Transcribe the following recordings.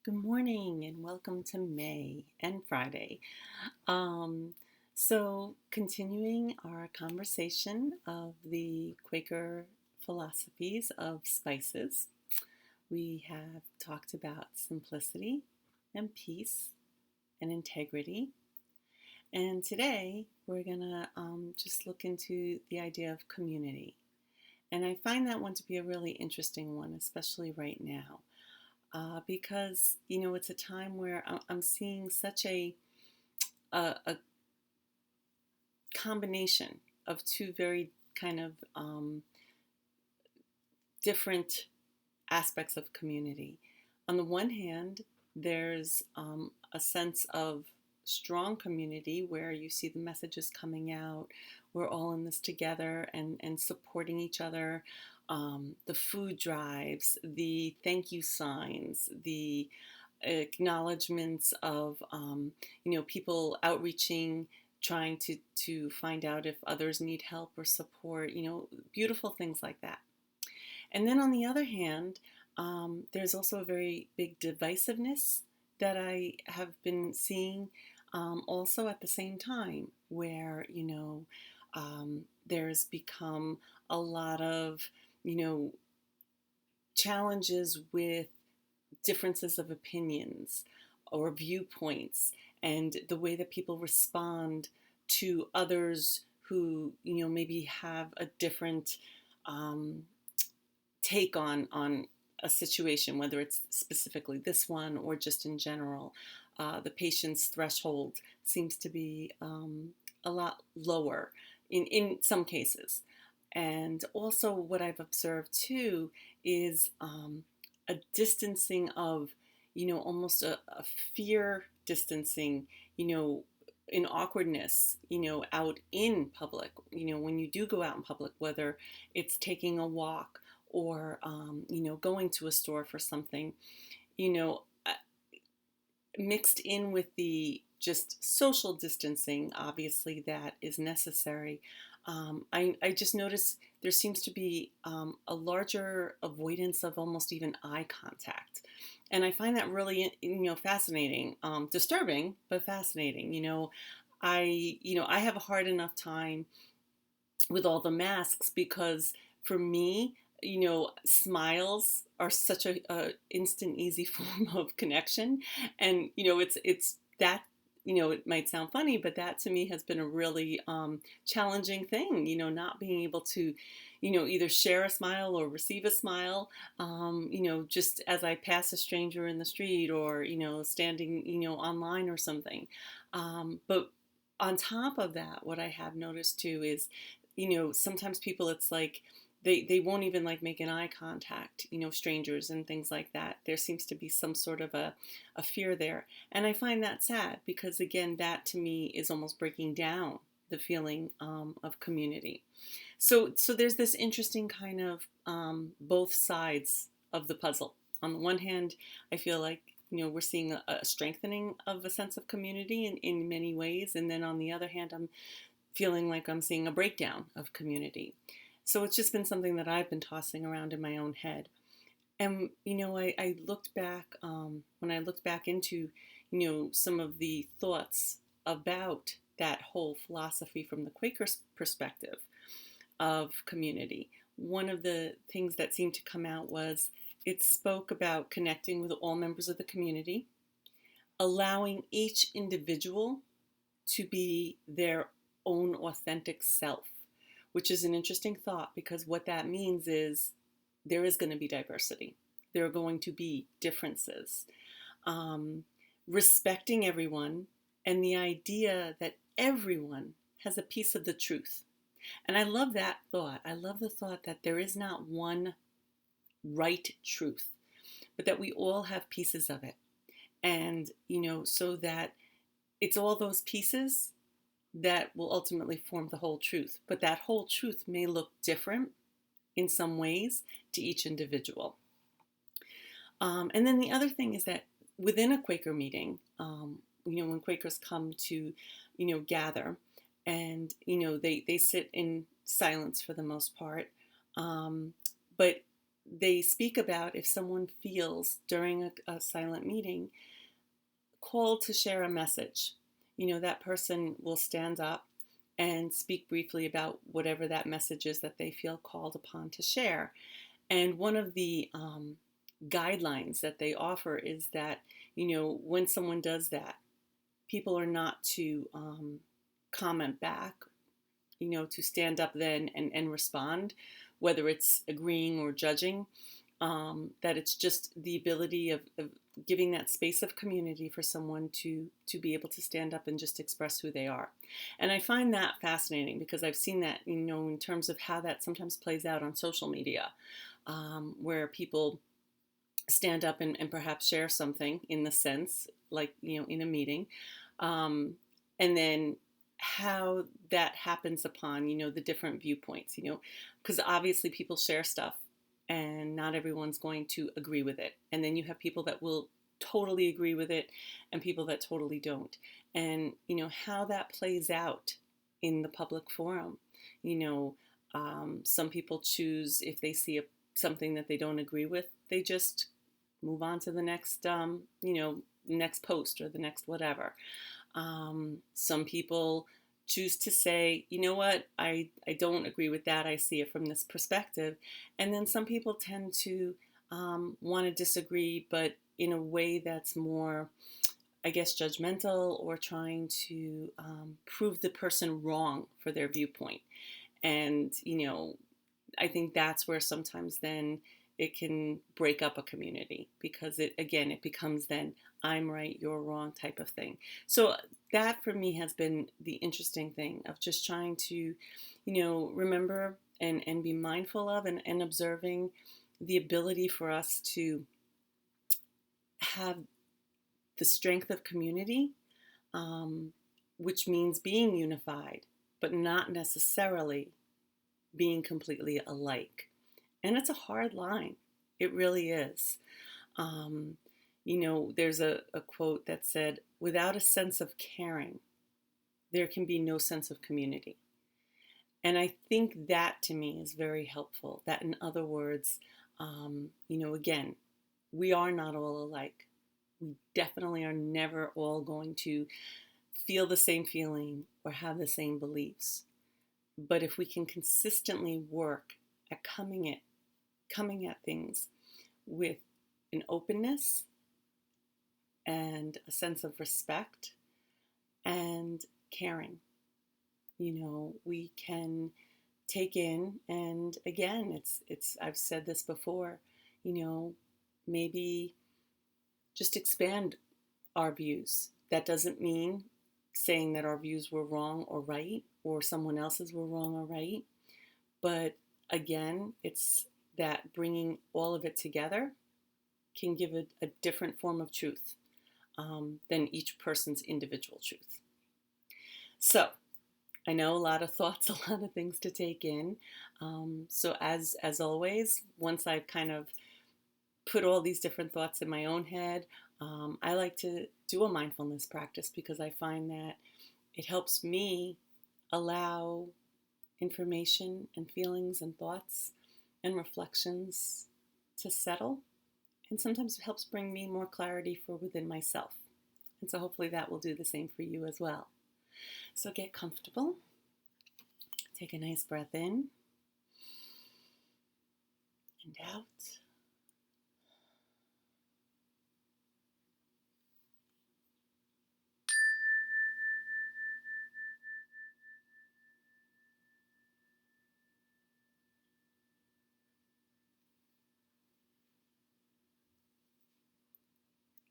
Good morning and welcome to May and Friday. Continuing our conversation of the Quaker philosophies of spices, we have talked about simplicity and peace and integrity. And today we're going to just look into the idea of community. And I find that one to be a really interesting one, especially right now. Because it's a time where I'm seeing such a combination of two very kind of different aspects of community. On the one hand, there's a sense of strong community where you see the messages coming out. We're all in this together and supporting each other. The food drives, the thank you signs, the acknowledgments of people outreaching, trying to find out if others need help or support, beautiful things like that. And then on the other hand, there's also a very big divisiveness that I have been seeing also at the same time, where there's become a lot of challenges with differences of opinions or viewpoints, and the way that people respond to others who maybe have a different take on a situation, whether it's specifically this one or just in general. The patient's threshold seems to be a lot lower in some cases. And also what I've observed too is a distancing of, almost a fear distancing, in awkwardness, out in public, when you do go out in public, whether it's taking a walk or, going to a store for something, mixed in with the just social distancing, obviously, that is necessary. I just noticed there seems to be a larger avoidance of almost even eye contact. And I find that really, fascinating, disturbing, but fascinating. I have a hard enough time with all the masks because for me, smiles are such a instant, easy form of connection. And, it's that, it might sound funny, but that to me has been a really challenging thing, not being able to, either share a smile or receive a smile, just as I pass a stranger in the street or, standing, online or something. But on top of that, what I have noticed too is, sometimes people, it's like, they won't even like make an eye contact, strangers and things like that. There seems to be some sort of a fear there. And I find that sad because, again, that to me is almost breaking down the feeling of community. So there's this interesting kind of both sides of the puzzle. On the one hand, I feel like, we're seeing a strengthening of a sense of community in many ways. And then on the other hand, I'm feeling like I'm seeing a breakdown of community. So it's just been something that I've been tossing around in my own head. And, I looked back, when I looked back into, some of the thoughts about that whole philosophy from the Quaker perspective of community. One of the things that seemed to come out was it spoke about connecting with all members of the community, allowing each individual to be their own authentic self, which is an interesting thought because what that means is there is going to be diversity. There are going to be differences. Respecting everyone and the idea that everyone has a piece of the truth. And I love that thought. I love the thought that there is not one right truth, but that we all have pieces of it. And, so that it's all those pieces that will ultimately form the whole truth. But that whole truth may look different in some ways to each individual. And then the other thing is that within a Quaker meeting, when Quakers come to, gather, and, they sit in silence for the most part. But they speak about if someone feels during a silent meeting called to share a message. That person will stand up and speak briefly about whatever that message is that they feel called upon to share. And one of the guidelines that they offer is that, when someone does that, people are not to comment back, to stand up then and respond, whether it's agreeing or judging. That it's just the ability of giving that space of community for someone to be able to stand up and just express who they are. And I find that fascinating because I've seen that, in terms of how that sometimes plays out on social media, where people stand up and perhaps share something in the sense, like, in a meeting, and then how that happens upon, the different viewpoints, because obviously people share stuff and not everyone's going to agree with it. And then you have people that will totally agree with it and people that totally don't. And, how that plays out in the public forum. Some people choose, if they see something that they don't agree with, they just move on to the next, next post or the next whatever. Some people choose to say, you know what, I don't agree with that. I see it from this perspective. And then some people tend to want to disagree, but in a way that's more, I guess, judgmental, or trying to prove the person wrong for their viewpoint. And, I think that's where sometimes then it can break up a community, because it becomes then I'm right, you're wrong type of thing. So that for me has been the interesting thing of just trying to, remember and be mindful of and observing the ability for us to have the strength of community, um, which means being unified, but not necessarily being completely alike. And it's a hard line. It really is. Um, there's a quote that said, without a sense of caring, there can be no sense of community. And I think that to me is very helpful. That, in other words, again, we are not all alike. We definitely are never all going to feel the same feeling or have the same beliefs. But if we can consistently work at coming at things with an openness and a sense of respect and caring, we can take in, and again, it's I've said this before, maybe just expand our views. That doesn't mean saying that our views were wrong or right, or someone else's were wrong or right. But again, it's that bringing all of it together can give a different form of truth than each person's individual truth. So I know a lot of thoughts, a lot of things to take in. So as always, once I've kind of put all these different thoughts in my own head, I like to do a mindfulness practice because I find that it helps me allow information and feelings and thoughts and reflections to settle. And sometimes it helps bring me more clarity for within myself. And so hopefully that will do the same for you as well. So get comfortable. Take a nice breath in and out.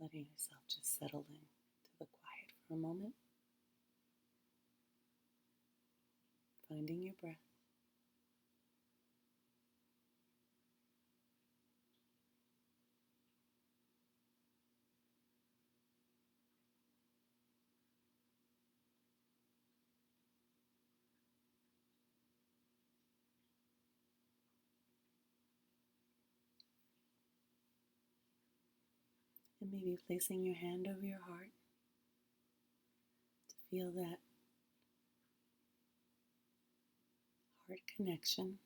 Letting yourself just settle in to the quiet for a moment. Finding your breath. And maybe placing your hand over your heart to feel that heart connection.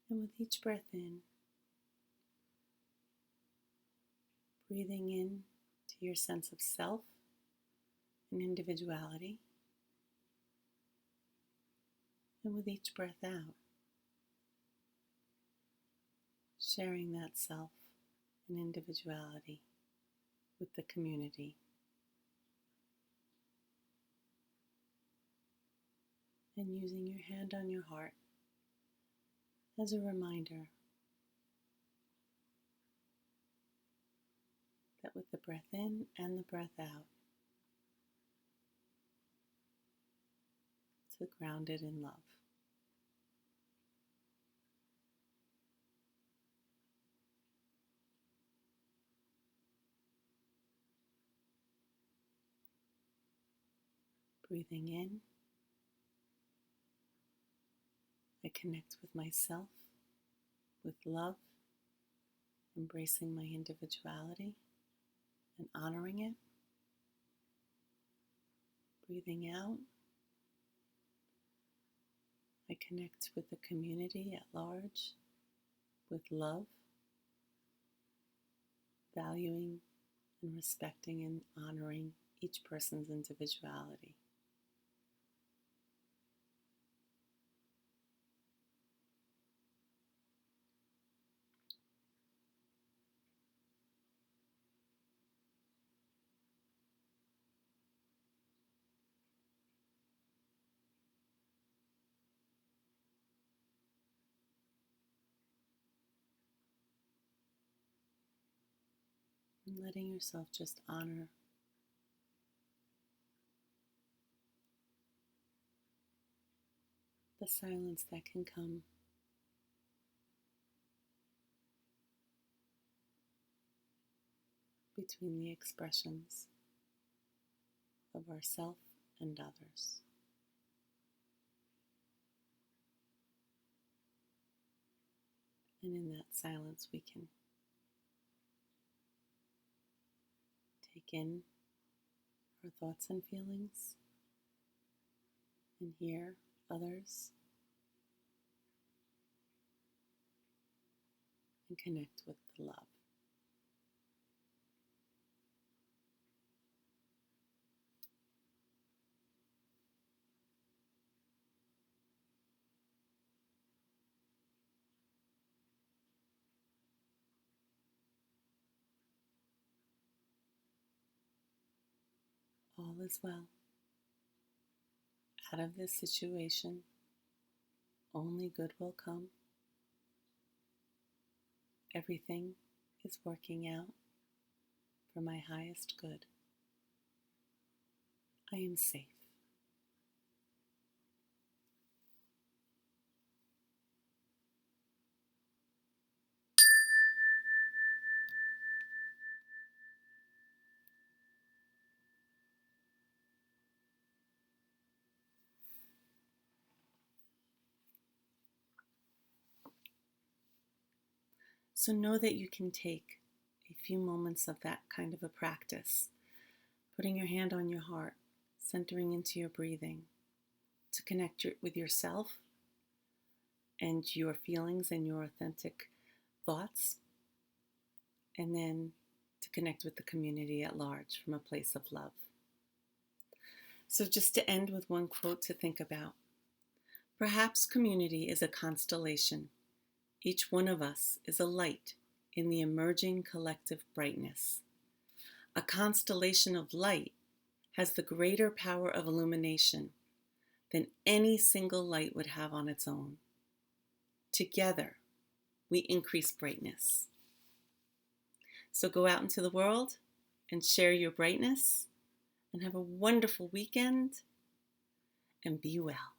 And with each breath in, breathing in to your sense of self and individuality. And with each breath out, sharing that self and individuality with the community. And using your hand on your heart as a reminder that with the breath in and the breath out, to grounded in love. Breathing in, I connect with myself, with love, embracing my individuality and honoring it. Breathing out, I connect with the community at large, with love, valuing and respecting and honoring each person's individuality. And letting yourself just honor the silence that can come between the expressions of ourself and others. And in that silence, we can take in our thoughts and feelings and hear others and connect with the love. All is well. Out of this situation, only good will come. Everything is working out for my highest good. I am safe. So know that you can take a few moments of that kind of a practice, putting your hand on your heart, centering into your breathing, to connect with yourself and your feelings and your authentic thoughts, and then to connect with the community at large from a place of love. So just to end with one quote to think about. Perhaps community is a constellation. Each one of us is a light in the emerging collective brightness. A constellation of light has the greater power of illumination than any single light would have on its own. Together, we increase brightness. So go out into the world and share your brightness and have a wonderful weekend and be well.